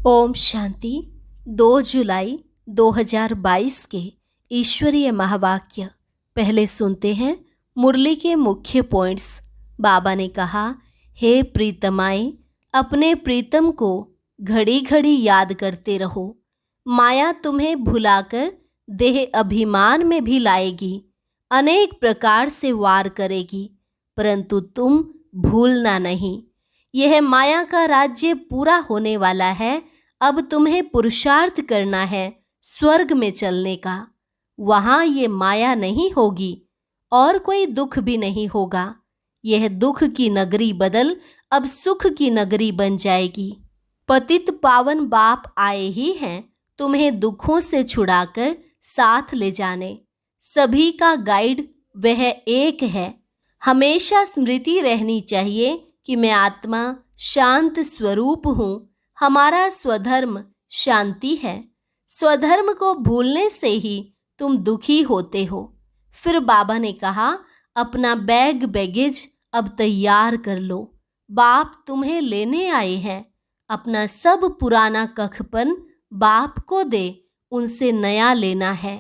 ओम शांति। 2 जुलाई 2022 के ईश्वरीय महावाक्य पहले सुनते हैं। मुरली के मुख्य पॉइंट्स। बाबा ने कहा, हे प्रीतमाएं, अपने प्रीतम को घड़ी घड़ी याद करते रहो। माया तुम्हें भुलाकर देह अभिमान में भी लाएगी, अनेक प्रकार से वार करेगी, परंतु तुम भूलना नहीं। यह माया का राज्य पूरा होने वाला है। अब तुम्हें पुरुषार्थ करना है स्वर्ग में चलने का। वहाँ ये माया नहीं होगी और कोई दुख भी नहीं होगा। यह दुख की नगरी बदल अब सुख की नगरी बन जाएगी। पतित पावन बाप आए ही हैं तुम्हें दुखों से छुड़ाकर साथ ले जाने। सभी का गाइड वह एक है। हमेशा स्मृति रहनी चाहिए कि मैं आत्मा शांत स्वरूप हूँ। हमारा स्वधर्म शांति है। स्वधर्म को भूलने से ही तुम दुखी होते हो। फिर बाबा ने कहा, अपना बैगेज अब तैयार कर लो। बाप तुम्हें लेने आए हैं। अपना सब पुराना कखपन बाप को दे, उनसे नया लेना है।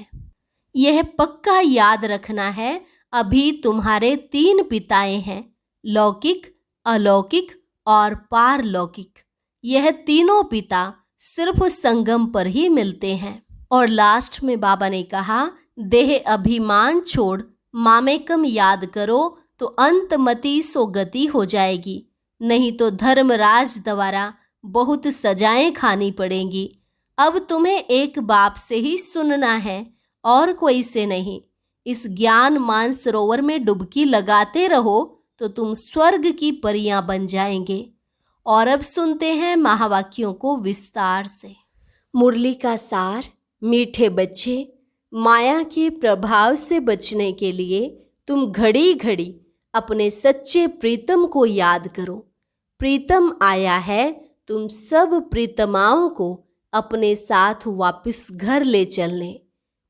यह पक्का याद रखना है, अभी तुम्हारे 3 पिताएं हैं, लौकिक, अलौकिक और पारलौकिक। यह तीनों पिता सिर्फ संगम पर ही मिलते हैं। और लास्ट में बाबा ने कहा, देह अभिमान छोड़ मामेकम याद करो तो अंतमति सो गति हो जाएगी, नहीं तो धर्मराज द्वारा बहुत सजाएं खानी पड़ेंगी। अब तुम्हें एक बाप से ही सुनना है और कोई से नहीं। इस ज्ञान मान सरोवर में डुबकी लगाते रहो तो तुम स्वर्ग की परियां बन जाएंगे। और अब सुनते हैं महावाक्यों को विस्तार से। मुरली का सार। मीठे बच्चे, माया के प्रभाव से बचने के लिए तुम घड़ी घड़ी अपने सच्चे प्रीतम को याद करो। प्रीतम आया है तुम सब प्रीतमाओं को अपने साथ वापस घर ले चलने।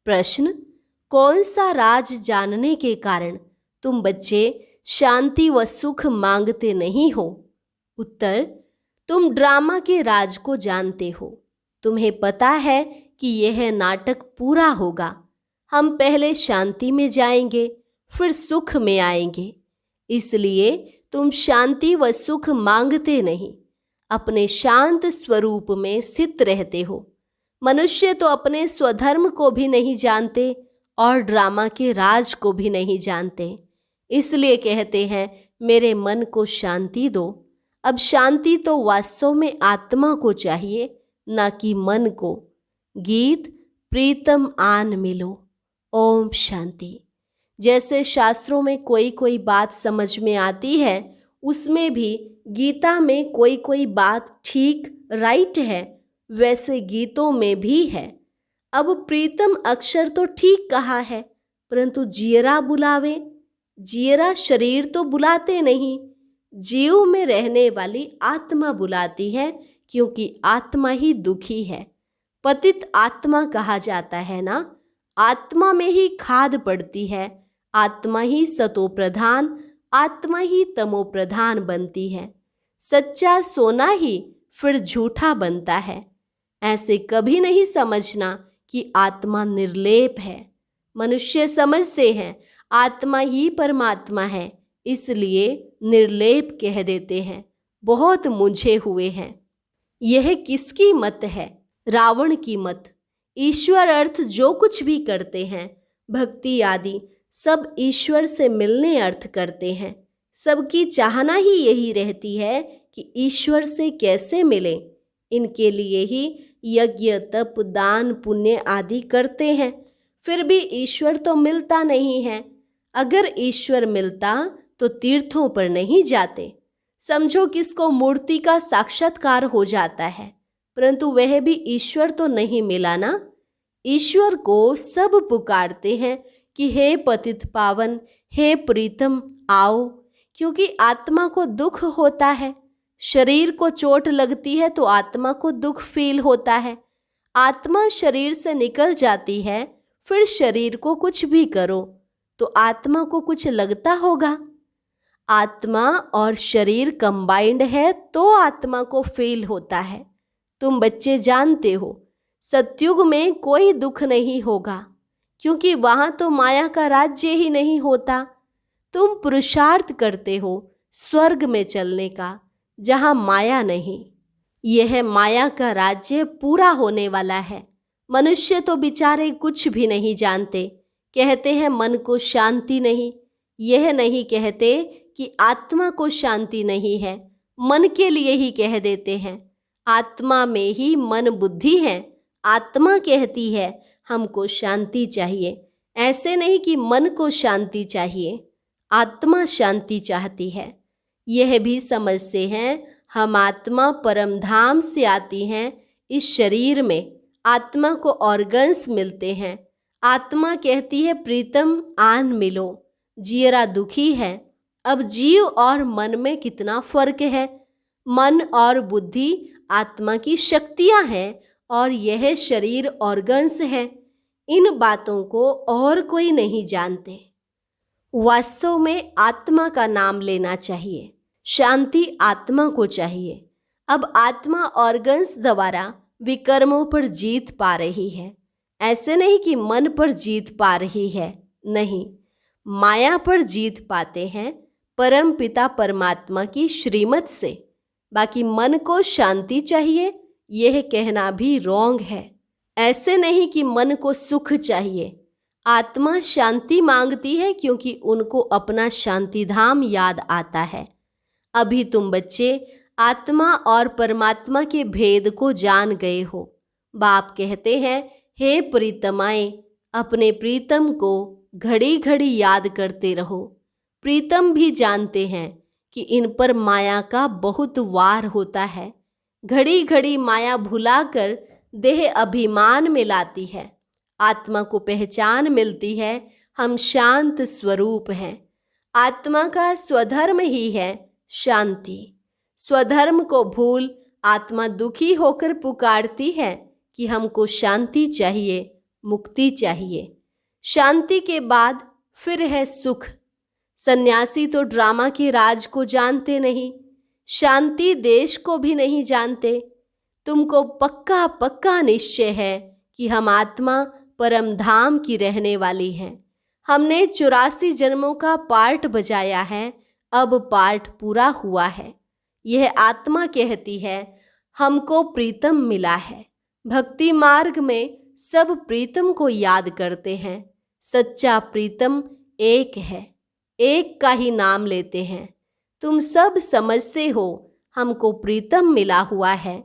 प्रश्न, कौन सा राज जानने के कारण तुम बच्चे शांति व सुख मांगते नहीं हो? उत्तर, तुम ड्रामा के राज को जानते हो। तुम्हें पता है कि यह नाटक पूरा होगा। हम पहले शांति में जाएंगे, फिर सुख में आएंगे। इसलिए तुम शांति व सुख मांगते नहीं, अपने शांत स्वरूप में स्थित रहते हो। मनुष्य तो अपने स्वधर्म को भी नहीं जानते और ड्रामा के राज को भी नहीं जानते। इसलिए कहते हैं, मेरे मन को शांति दो। अब शांति तो वास्तव में आत्मा को चाहिए, न कि मन को। गीत, प्रीतम आन मिलो। ओम शांति। जैसे शास्त्रों में कोई कोई बात समझ में आती है, उसमें भी गीता में कोई कोई बात ठीक राइट है, वैसे गीतों में भी है। अब प्रीतम अक्षर तो ठीक कहा है, परंतु जियरा बुलावे। जियरा शरीर तो बुलाते नहीं, जीव में रहने वाली आत्मा बुलाती है, क्योंकि आत्मा ही दुखी है। पतित आत्मा कहा जाता है ना। आत्मा में ही खाद पड़ती है। आत्मा ही सतो प्रधान, आत्मा ही तमो प्रधान बनती है। सच्चा सोना ही फिर झूठा बनता है। ऐसे कभी नहीं समझना कि आत्मा निर्लेप है। मनुष्य समझते हैं आत्मा ही परमात्मा है, इसलिए निर्लेप कह देते हैं। बहुत मुंझे हुए हैं। यह किसकी मत है? रावण की मत। ईश्वर अर्थ जो कुछ भी करते हैं, भक्ति आदि सब ईश्वर से मिलने अर्थ करते हैं। सबकी चाहना ही यही रहती है कि ईश्वर से कैसे मिले। इनके लिए ही यज्ञ, तप, दान, पुण्य आदि करते हैं। फिर भी ईश्वर तो मिलता नहीं है। अगर ईश्वर मिलता तो तीर्थों पर नहीं जाते। समझो किसको मूर्ति का साक्षात्कार हो जाता है, परंतु वह भी ईश्वर तो नहीं मिला ना। ईश्वर को सब पुकारते हैं कि हे पतित पावन, हे प्रीतम आओ, क्योंकि आत्मा को दुख होता है। शरीर को चोट लगती है तो आत्मा को दुख फील होता है। आत्मा शरीर से निकल जाती है, फिर शरीर को कुछ भी करो तो आत्मा को कुछ लगता होगा। आत्मा और शरीर कंबाइंड है तो आत्मा को फील होता है। तुम बच्चे जानते हो, सतयुग में कोई दुख नहीं होगा, क्योंकि वहाँ तो माया का राज्य ही नहीं होता। तुम पुरुषार्थ करते हो स्वर्ग में चलने का, जहाँ माया नहीं। यह माया का राज्य पूरा होने वाला है। मनुष्य तो बेचारे कुछ भी नहीं जानते, कहते हैं मन को शांति नहीं। यह नहीं कहते कि आत्मा को शांति नहीं है, मन के लिए ही कह देते हैं। आत्मा में ही मन बुद्धि है। आत्मा कहती है हमको शांति चाहिए, ऐसे नहीं कि मन को शांति चाहिए। आत्मा शांति चाहती है। यह भी समझते हैं हम आत्मा परम धाम से आती हैं। इस शरीर में आत्मा को ऑर्गन्स मिलते हैं। आत्मा कहती है प्रीतम आन मिलो, जियरा दुखी है। अब जीव और मन में कितना फर्क है। मन और बुद्धि आत्मा की शक्तियां हैं और यह शरीर ऑर्गन्स है। इन बातों को और कोई नहीं जानते। वास्तव में आत्मा का नाम लेना चाहिए। शांति आत्मा को चाहिए। अब आत्मा ऑर्गन्स द्वारा विकर्मों पर जीत पा रही है। ऐसे नहीं कि मन पर जीत पा रही है, नहीं, माया पर जीत पाते हैं परम पिता परमात्मा की श्रीमत से। बाकी मन को शांति चाहिए, यह कहना भी रॉन्ग है। ऐसे नहीं कि मन को सुख चाहिए। आत्मा शांति मांगती है क्योंकि उनको अपना शांति धाम याद आता है। अभी तुम बच्चे आत्मा और परमात्मा के भेद को जान गए हो। बाप कहते हैं, हे प्रीतमाएं, अपने प्रीतम को घड़ी घड़ी याद करते रहो। प्रीतम भी जानते हैं कि इन पर माया का बहुत वार होता है। घड़ी घड़ी माया भुलाकर देह अभिमान में लाती है। आत्मा को पहचान मिलती है, हम शांत स्वरूप हैं। आत्मा का स्वधर्म ही है शांति। स्वधर्म को भूल आत्मा दुखी होकर पुकारती है कि हमको शांति चाहिए, मुक्ति चाहिए। शांति के बाद फिर है सुख। सन्यासी तो ड्रामा के राज को जानते नहीं, शांति देश को भी नहीं जानते। तुमको पक्का पक्का निश्चय है कि हम आत्मा परम धाम की रहने वाली हैं। हमने 84 जन्मों का पार्ट बजाया है, अब पार्ट पूरा हुआ है। यह आत्मा कहती है हमको प्रीतम मिला है। भक्ति मार्ग में सब प्रीतम को याद करते हैं। सच्चा प्रीतम एक है, एक का ही नाम लेते हैं। तुम सब समझते हो हमको प्रीतम मिला हुआ है।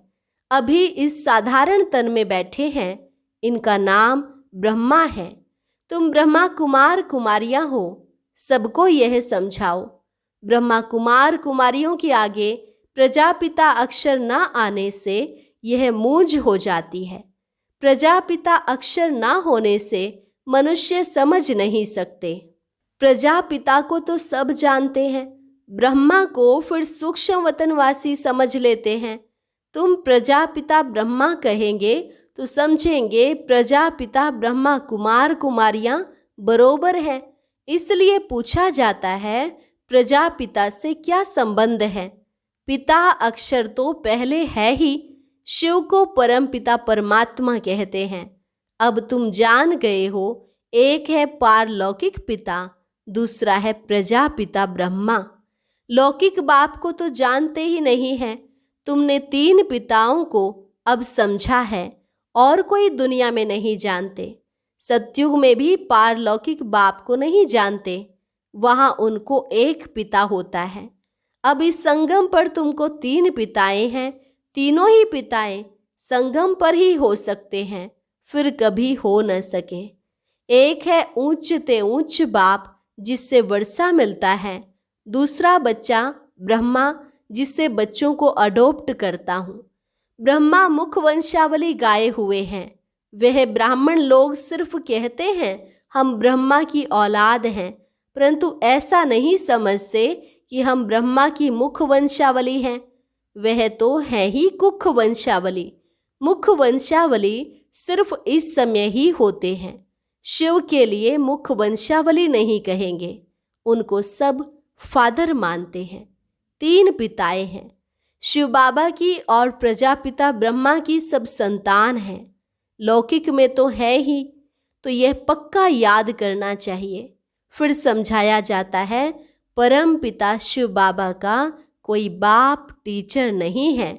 अभी इस साधारण तन में बैठे हैं, इनका नाम ब्रह्मा है। तुम ब्रह्मा कुमार कुमारियां हो, सबको यह समझाओ। ब्रह्मा कुमार कुमारियों के आगे प्रजापिता अक्षर न आने से यह मूंझ हो जाती है। प्रजापिता अक्षर न होने से मनुष्य समझ नहीं सकते। प्रजापिता को तो सब जानते हैं, ब्रह्मा को फिर सूक्ष्म वतनवासी समझ लेते हैं। तुम प्रजापिता ब्रह्मा कहेंगे तो समझेंगे प्रजापिता ब्रह्मा कुमार कुमारियां बरोबर है। इसलिए पूछा जाता है प्रजापिता से क्या संबंध है। पिता अक्षर तो पहले है ही। शिव को परम पिता परमात्मा कहते हैं। अब तुम जान गए हो, एक है पारलौकिक पिता, दूसरा है प्रजापिता ब्रह्मा। लौकिक बाप को तो जानते ही नहीं है। तुमने 3 पिताओं को अब समझा है और कोई दुनिया में नहीं जानते। सतयुग में भी पारलौकिक बाप को नहीं जानते, वहां उनको एक पिता होता है। अब इस संगम पर तुमको 3 पिताएं हैं। तीनों ही पिताएं संगम पर ही हो सकते हैं, फिर कभी हो न सके। एक है ऊंच ते ऊंच बाप जिससे वर्षा मिलता है, दूसरा बच्चा ब्रह्मा जिससे बच्चों को अडॉप्ट करता हूँ। ब्रह्मा मुख वंशावली गाए हुए हैं। वह ब्राह्मण लोग सिर्फ कहते हैं हम ब्रह्मा की औलाद हैं, परंतु ऐसा नहीं समझते कि हम ब्रह्मा की मुख वंशावली हैं। वह तो है ही कुख वंशावली। मुख वंशावली सिर्फ इस समय ही होते हैं। शिव के लिए मुख वंशावली नहीं कहेंगे, उनको सब फादर मानते हैं। 3 पिताएं हैं। शिव बाबा की और प्रजापिता ब्रह्मा की सब संतान हैं। लौकिक में तो है ही, तो यह पक्का याद करना चाहिए। फिर समझाया जाता है, परम पिता शिव बाबा का कोई बाप टीचर नहीं है,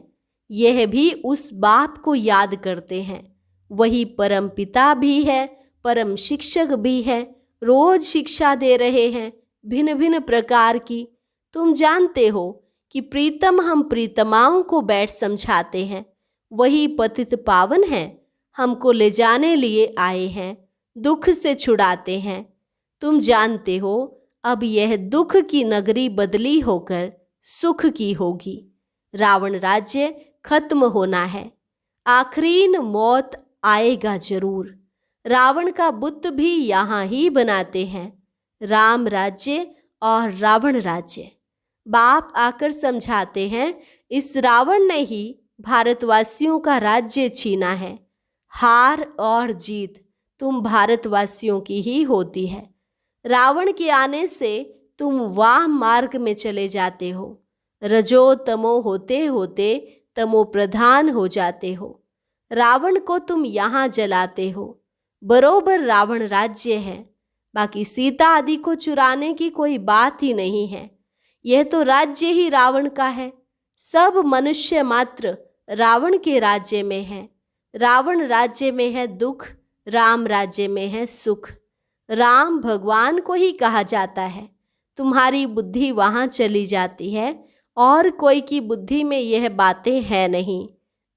यह भी उस बाप को याद करते हैं। वही परम पिता भी है, परम शिक्षक भी है, रोज शिक्षा दे रहे हैं भिन्न भिन्न प्रकार की। तुम जानते हो कि प्रीतम हम प्रीतमाओं को बैठ समझाते हैं, वही पतित पावन है, हमको ले जाने लिए आए हैं, दुख से छुड़ाते हैं। तुम जानते हो अब यह दुख की नगरी बदली होकर सुख की होगी। रावण राज्य खत्म होना है, आखिरीन मौत आएगा जरूर। रावण का बुत भी यहाँ ही बनाते हैं, राम राज्य और रावण राज्य। बाप आकर समझाते हैं, इस रावण ने ही भारतवासियों का राज्य छीना है। हार और जीत तुम भारतवासियों की ही होती है। रावण के आने से तुम वाम मार्ग में चले जाते हो, रजो तमो होते होते तमो प्रधान हो जाते हो। रावण को तुम यहाँ जलाते हो, बरोबर रावण राज्य है। बाकी सीता आदि को चुराने की कोई बात ही नहीं है, यह तो राज्य ही रावण का है। सब मनुष्य मात्र रावण के राज्य में है। रावण राज्य में है दुख, राम राज्य में है सुख। राम भगवान को ही कहा जाता है। तुम्हारी बुद्धि वहाँ चली जाती है और कोई की बुद्धि में यह बातें हैं नहीं।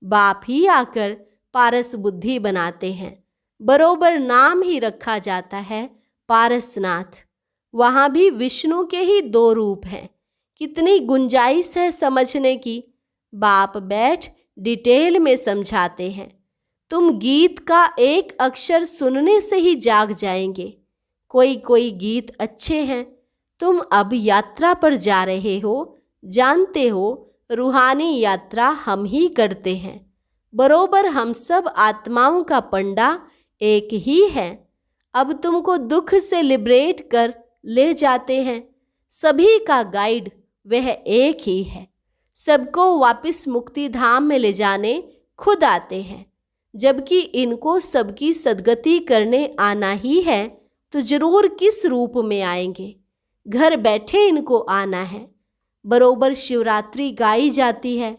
बाप ही आकर पारस बुद्धि बनाते हैं, बरोबर नाम ही रखा जाता है पारसनाथ। वहाँ भी विष्णु के ही दो रूप हैं। कितनी गुंजाइश है समझने की। बाप बैठ डिटेल में समझाते हैं। तुम गीत का एक अक्षर सुनने से ही जाग जाएंगे। कोई कोई गीत अच्छे हैं। तुम अब यात्रा पर जा रहे हो, जानते हो रूहानी यात्रा हम ही करते हैं। बरोबर हम सब आत्माओं का पंडा एक ही है। अब तुमको दुख से लिबरेट कर ले जाते हैं। सभी का गाइड वह एक ही है। सबको वापस मुक्ति धाम में ले जाने खुद आते हैं। जबकि इनको सबकी सद्गति करने आना ही है, तो जरूर किस रूप में आएंगे। घर बैठे इनको आना है। बरोबर शिवरात्रि गाई जाती है।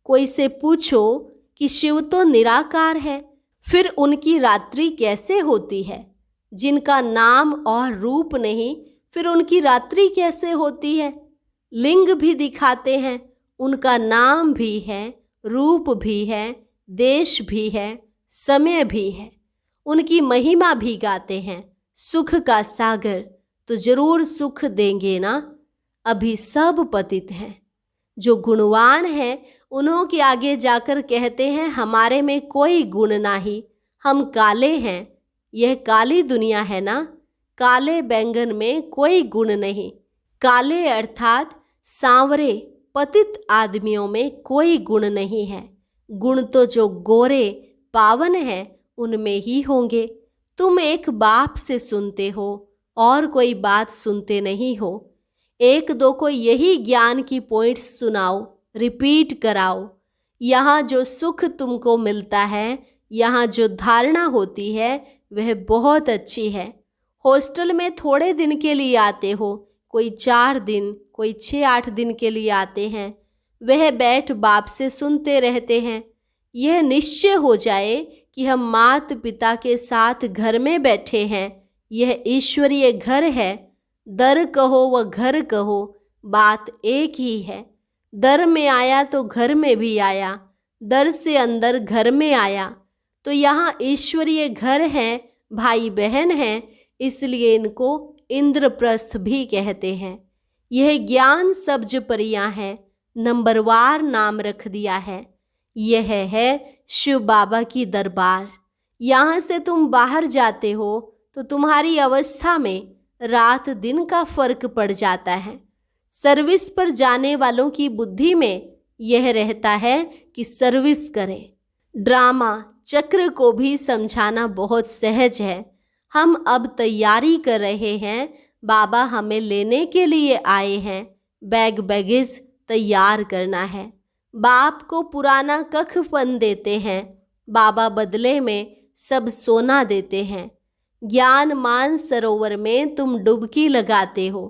कोई से पूछो कि शिव तो निराकार है, फिर उनकी रात्रि कैसे होती है? जिनका नाम और रूप नहीं, फिर उनकी रात्रि कैसे होती है? लिंग भी दिखाते हैं, उनका नाम भी है, रूप भी है, देश भी है, समय भी है। उनकी महिमा भी गाते हैं। सुख का सागर तो जरूर सुख देंगे ना। अभी सब पतित हैं। जो गुणवान हैं उन्हों के आगे जाकर कहते हैं, हमारे में कोई गुण नहीं, हम काले हैं। यह काली दुनिया है ना। काले बैंगन में कोई गुण नहीं। काले अर्थात सांवरे पतित आदमियों में कोई गुण नहीं है। गुण तो जो गोरे पावन है उनमें ही होंगे। तुम एक बाप से सुनते हो और कोई बात सुनते नहीं हो। एक दो को यही ज्ञान की पॉइंट्स सुनाओ, रिपीट कराओ। यहाँ जो सुख तुमको मिलता है, यहाँ जो धारणा होती है, वह बहुत अच्छी है। हॉस्टल में थोड़े दिन के लिए आते हो, कोई 4 दिन, कोई 6-8 दिन के लिए आते हैं। वह बैठ बाप से सुनते रहते हैं। यह निश्चय हो जाए कि हम माता पिता के साथ घर में बैठे हैं। यह ईश्वरीय घर है। दर कहो व घर कहो, बात एक ही है। दर में आया तो घर में भी आया, दर से अंदर घर में आया। तो यहाँ ईश्वरीय घर है, भाई बहन हैं, इसलिए इनको इंद्रप्रस्थ भी कहते हैं। यह ज्ञान सब्ज परियां है, नंबरवार नाम रख दिया है। यह है शिव बाबा की दरबार। यहाँ से तुम बाहर जाते हो तो तुम्हारी अवस्था में रात दिन का फर्क पड़ जाता है। सर्विस पर जाने वालों की बुद्धि में यह रहता है कि सर्विस करें। ड्रामा चक्र को भी समझाना बहुत सहज है। हम अब तैयारी कर रहे हैं, बाबा हमें लेने के लिए आए हैं। बैगेज तैयार करना है। बाप को पुराना कखपन देते हैं, बाबा बदले में सब सोना देते हैं। ज्ञान मान सरोवर में तुम डुबकी लगाते हो।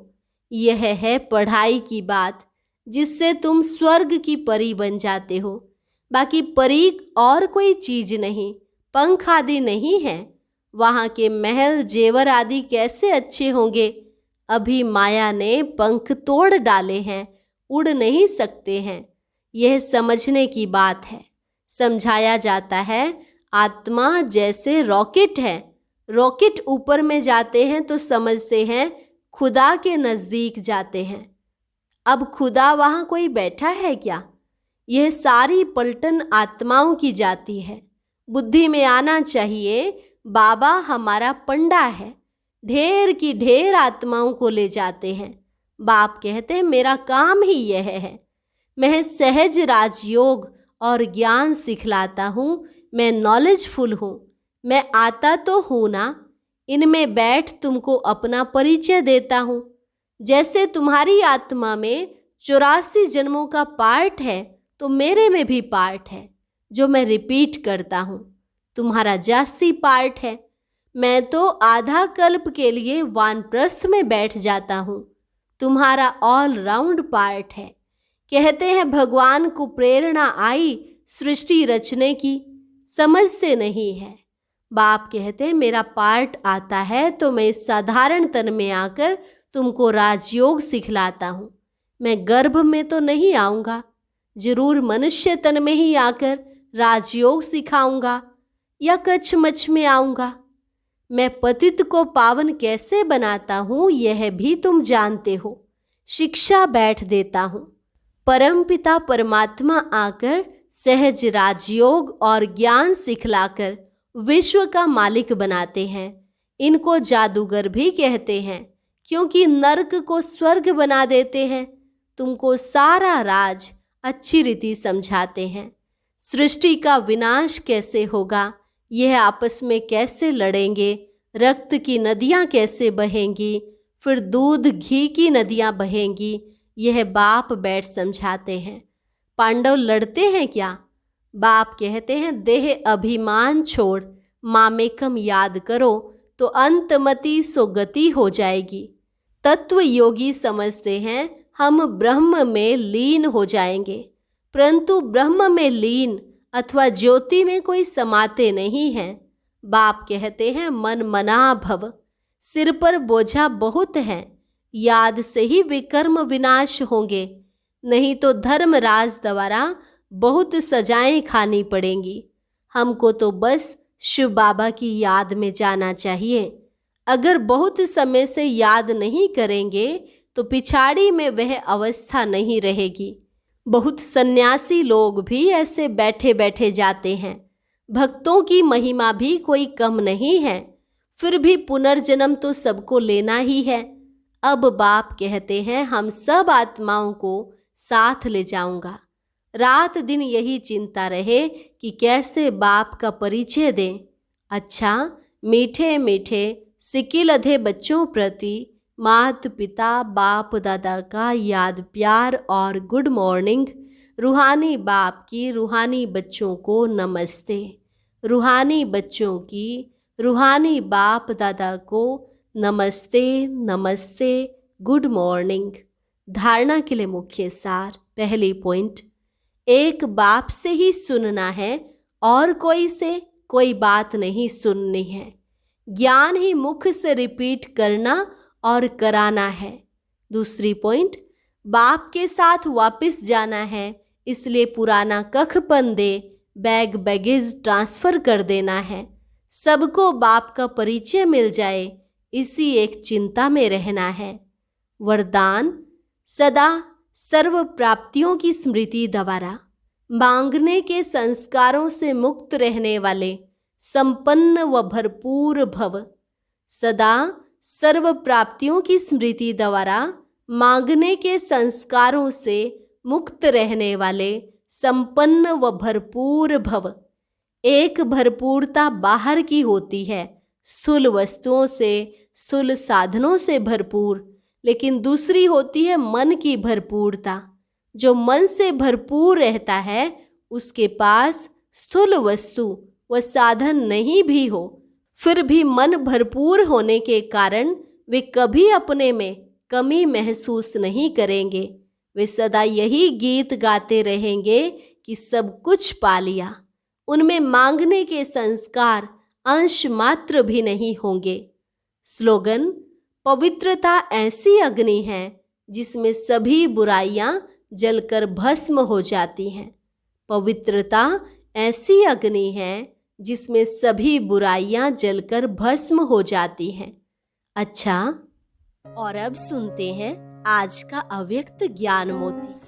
यह है पढ़ाई की बात, जिससे तुम स्वर्ग की परी बन जाते हो। बाकी परी और कोई चीज नहीं, पंख आदि नहीं है। वहाँ के महल जेवर आदि कैसे अच्छे होंगे? अभी माया ने पंख तोड़ डाले हैं, उड़ नहीं सकते हैं। यह समझने की बात है। समझाया जाता है आत्मा जैसे रॉकेट है। रॉकेट ऊपर में जाते हैं तो समझते हैं खुदा के नज़दीक जाते हैं। अब खुदा वहाँ कोई बैठा है क्या? यह सारी पलटन आत्माओं की जाती है। बुद्धि में आना चाहिए बाबा हमारा पंडा है, ढेर की ढेर आत्माओं को ले जाते हैं। बाप कहते हैं मेरा काम ही यह है। मैं सहज राजयोग और ज्ञान सिखलाता हूँ। मैं नॉलेजफुल हूँ। मैं आता तो हूँ ना, इनमें बैठ तुमको अपना परिचय देता हूँ। जैसे तुम्हारी आत्मा में 84 जन्मों का पार्ट है, तो मेरे में भी पार्ट है जो मैं रिपीट करता हूँ। तुम्हारा जास्ती पार्ट है। मैं तो आधा कल्प के लिए वानप्रस्थ में बैठ जाता हूँ। तुम्हारा ऑल राउंड पार्ट है। कहते हैं भगवान को प्रेरणा आई सृष्टि रचने की, समझते नहीं है। बाप कहते हैं मेरा पार्ट आता है तो मैं इस साधारण तन में आकर तुमको राजयोग सिखलाता हूँ। मैं गर्भ में तो नहीं आऊँगा, जरूर मनुष्य तन में ही आकर राजयोग सिखाऊंगा या कछमछ में आऊँगा। मैं पतित को पावन कैसे बनाता हूँ यह भी तुम जानते हो। शिक्षा बैठ देता हूँ। परमपिता परमात्मा आकर सहज राजयोग और ज्ञान सिखलाकर विश्व का मालिक बनाते हैं। इनको जादूगर भी कहते हैं, क्योंकि नरक को स्वर्ग बना देते हैं। तुमको सारा राज अच्छी रीति समझाते हैं। सृष्टि का विनाश कैसे होगा, यह आपस में कैसे लड़ेंगे, रक्त की नदियाँ कैसे बहेंगी, फिर दूध घी की नदियाँ बहेंगी, यह बाप बैठ समझाते हैं। पांडव लड़ते हैं क्या? बाप कहते हैं देह अभिमान छोड़ मामेकम याद करो तो अंतमति सो गति हो जाएगी। तत्व योगी समझते हैं हम ब्रह्म में लीन हो जाएंगे, परंतु ब्रह्म में लीन अथवा ज्योति में कोई समाते नहीं हैं। बाप कहते हैं मन मना भव। सिर पर बोझा बहुत है, याद से ही विकर्म विनाश होंगे, नहीं तो धर्मराज द्वारा बहुत सजाएं खानी पड़ेंगी। हमको तो बस शिव बाबा की याद में जाना चाहिए। अगर बहुत समय से याद नहीं करेंगे तो पिछाड़ी में वह अवस्था नहीं रहेगी। बहुत सन्यासी लोग भी ऐसे बैठे बैठे जाते हैं। भक्तों की महिमा भी कोई कम नहीं है, फिर भी पुनर्जन्म तो सबको लेना ही है। अब बाप कहते हैं हम सब आत्माओं को साथ ले जाऊंगा। रात दिन यही चिंता रहे कि कैसे बाप का परिचय दें। अच्छा, मीठे मीठे सिकिल अधे बच्चों प्रति मात पिता बाप दादा का याद प्यार और गुड मॉर्निंग। रूहानी बाप की रूहानी बच्चों को नमस्ते। रूहानी बच्चों की रूहानी बाप दादा को नमस्ते नमस्ते, गुड मॉर्निंग। धारणा के लिए मुख्य सार। पहली पॉइंट, एक बाप से ही सुनना है और कोई से कोई बात नहीं सुननी है। ज्ञान ही मुख से रिपीट करना और कराना है। दूसरी पॉइंट, बाप के साथ वापस जाना है, इसलिए पुराना कखपन दे बैग बैगेज ट्रांसफर कर देना है। सबको बाप का परिचय मिल जाए, इसी एक चिंता में रहना है। वरदान, सदा सर्व प्राप्तियों की स्मृति द्वारा मांगने के संस्कारों से मुक्त रहने वाले संपन्न व भरपूर भव। सदा सर्व प्राप्तियों की स्मृति द्वारा मांगने के संस्कारों से मुक्त रहने वाले संपन्न व भरपूर भव। एक भरपूरता बाहर की होती है, स्थूल वस्तुओं से, स्थूल साधनों से भरपूर, लेकिन दूसरी होती है मन की भरपूरता। जो मन से भरपूर रहता है उसके पास स्थूल वस्तु व साधन नहीं भी हो, फिर भी मन भरपूर होने के कारण वे कभी अपने में कमी महसूस नहीं करेंगे। वे सदा यही गीत गाते रहेंगे कि सब कुछ पा लिया। उनमें मांगने के संस्कार अंश मात्र भी नहीं होंगे। स्लोगन: पवित्रता ऐसी अग्नि है जिसमें सभी बुराइयां जलकर भस्म हो जाती हैं। पवित्रता ऐसी अग्नि है जिसमें सभी बुराइयां जलकर भस्म हो जाती हैं। अच्छा, और अब सुनते हैं आज का अव्यक्त ज्ञान मोती।